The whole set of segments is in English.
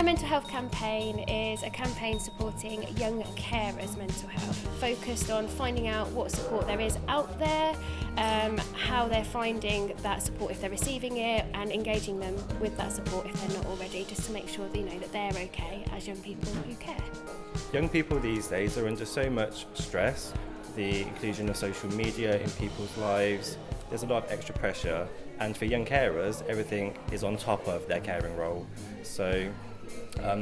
My mental health campaign is a campaign supporting young carers' mental health, focused on finding out what support there is out there, how they're finding that support if they're receiving it, and engaging them with that support if they're not already, just to make sure that, that they're okay as young people who care. Young people these days are under so much stress, the inclusion of social media in people's lives, there's a lot of extra pressure, and for young carers everything is on top of their caring role, so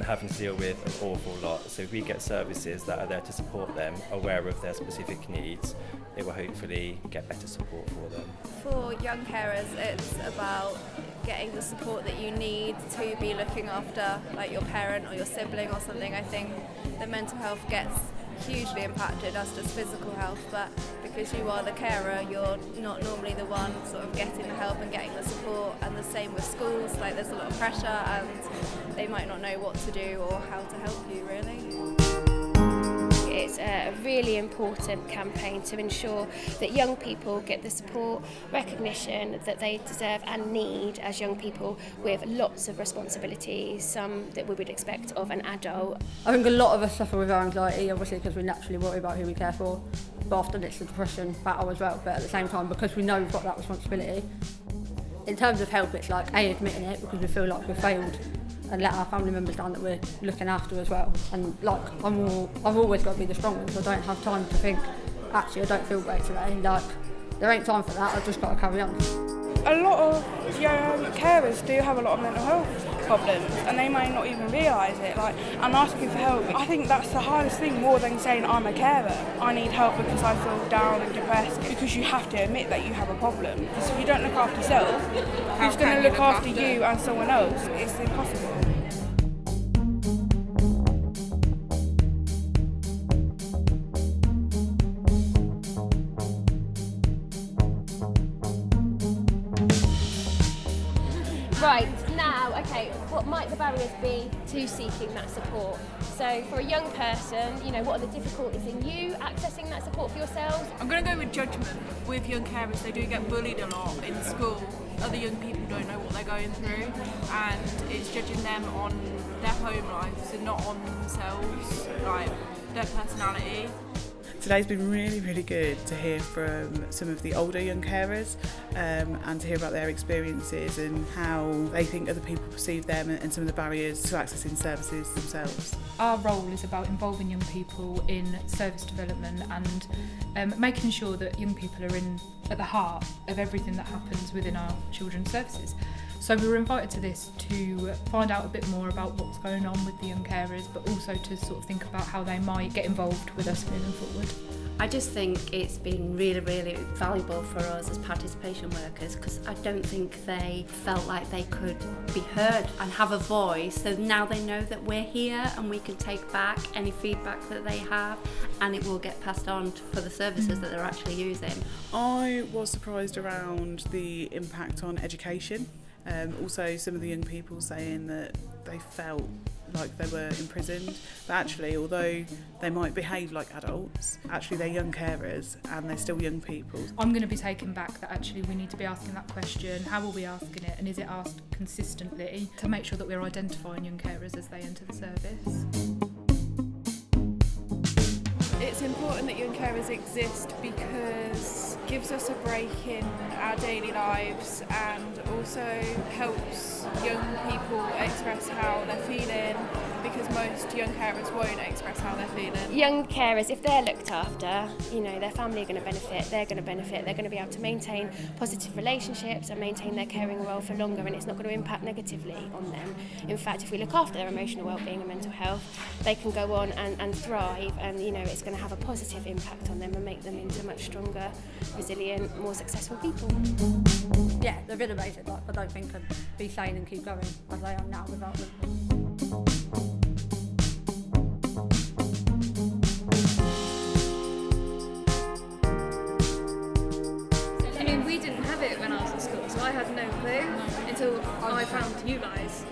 having to deal with an awful lot. So if we get services that are there to support them, aware of their specific needs, they will hopefully get better support for them. For young carers, it's about getting the support that you need to be looking after like your parent or your sibling or something. I think the mental health gets hugely impacted, as does physical health, but because you are the carer, you're not normally the one sort of getting the help and getting the support. And the same with schools, like there's a lot of pressure and they might not know what to do or how to help you really. It's a really important campaign to ensure that young people get the support, recognition that they deserve and need as young people with lots of responsibilities, some that we would expect of an adult. I think a lot of us suffer with our anxiety, obviously because we naturally worry about who we care for, but often it's the depression battle as well, but at the same time because we know we've got that responsibility. In terms of help, it's like admitting it because we feel like we've failed, and let our family members down that we're looking after as well. And like I've always got to be the strong one, so I don't have time to think, actually I don't feel great today. Like there ain't time for that, I've just got to carry on. A lot of young carers do have a lot of mental health problems and they may not even realise it. Like, I'm asking for help. I think that's the hardest thing, more than saying I'm a carer. I need help because I feel down and depressed, because you have to admit that you have a problem. Because if you don't look after yourself, who's going to look after you and someone else? It's impossible. Right, now, okay, what might the barriers be to seeking that support? So for a young person, what are the difficulties in you accessing that support for yourselves? I'm going to go with judgment. With young carers, they do get bullied a lot in school. Other young people don't know what they're going through, and it's judging them on their home lives and not on themselves, like their personality. Today's been really, really good to hear from some of the older young carers and to hear about their experiences and how they think other people perceive them and some of the barriers to accessing services themselves. Our role is about involving young people in service development and making sure that young people are at the heart of everything that happens within our children's services. So we were invited to this to find out a bit more about what's going on with the young carers, but also to sort of think about how they might get involved with us moving forward. I just think it's been really, really valuable for us as participation workers, because I don't think they felt like they could be heard and have a voice. So now they know that we're here and we can take back any feedback that they have, and it will get passed on for the services that they're actually using. I was surprised around the impact on education. Also some of the young people saying that they felt like they were imprisoned, but actually although they might behave like adults, actually they're young carers and they're still young people. I'm going to be taken back that actually we need to be asking that question, how are we asking it, and is it asked consistently, to make sure that we're identifying young carers as they enter the service. It's important that young carers exist because it gives us a break in our daily lives and also helps young people express how they're feeling, because most young carers won't express how they're feeling. Young carers, if they're looked after, their family are going to benefit, they're going to be able to maintain positive relationships and maintain their caring role for longer, and it's not going to impact negatively on them. In fact, if we look after their emotional well-being and mental health, they can go on and thrive, and it's going to have a positive impact on them and make them into much stronger, resilient, more successful people. Yeah, they've been amazing. Like, I don't think I'd be sane and keep going as I am now without them. We didn't have it when I was at school, so I had no clue until I found you guys.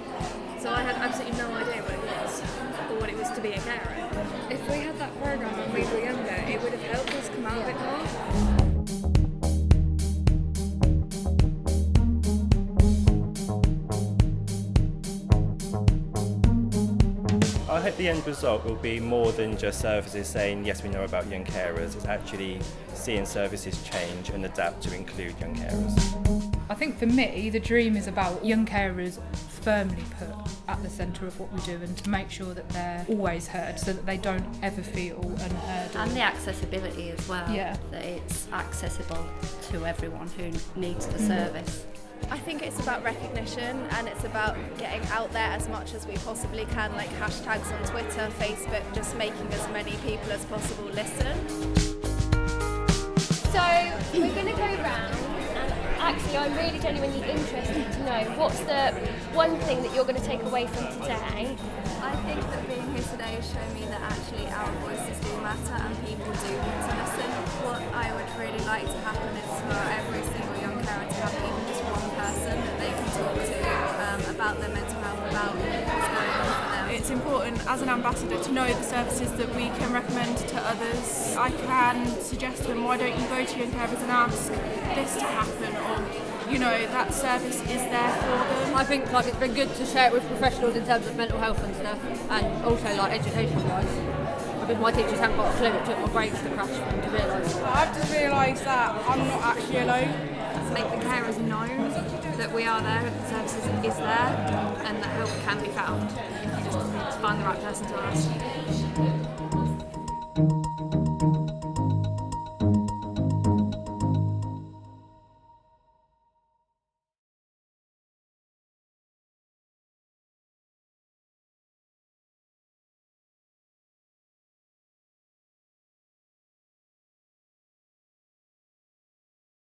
So I had absolutely no idea what it was, or what it was to be a carer. If we had that programme when we were younger, it would have helped us come out a bit more. hope the end result will be more than just services saying, yes, we know about young carers. It's actually seeing services change and adapt to include young carers. I think for me, the dream is about young carers firmly put at the centre of what we do and to make sure that they're always heard so that they don't ever feel unheard. And the accessibility as well, Yeah. that it's accessible to everyone who needs the service. I think it's about recognition and it's about getting out there as much as we possibly can, like hashtags on Twitter, Facebook, just making as many people as possible listen. So we're going to go round, and actually I'm really genuinely interested to know what's the one thing that you're going to take away from today. I think that being here today has shown me that actually our voices do matter and people do want to listen. What I would really like to happen is for every single young carer to have even just one person that they can talk to about their mental health, about what's going on for them. It's important as an ambassador to know the services that we can recommend to others. I can suggest to them, why don't you go to young carers and ask this to happen, or that service is there for them. I think it's been good to share it with professionals in terms of mental health and stuff, and also education wise. Because my teachers haven't got a clue, it took my brakes to crash for them to realise. I've just realised that I'm not actually alone. To make the carers know that we are there, the services is there, and that help can be found if you just find the right person to ask.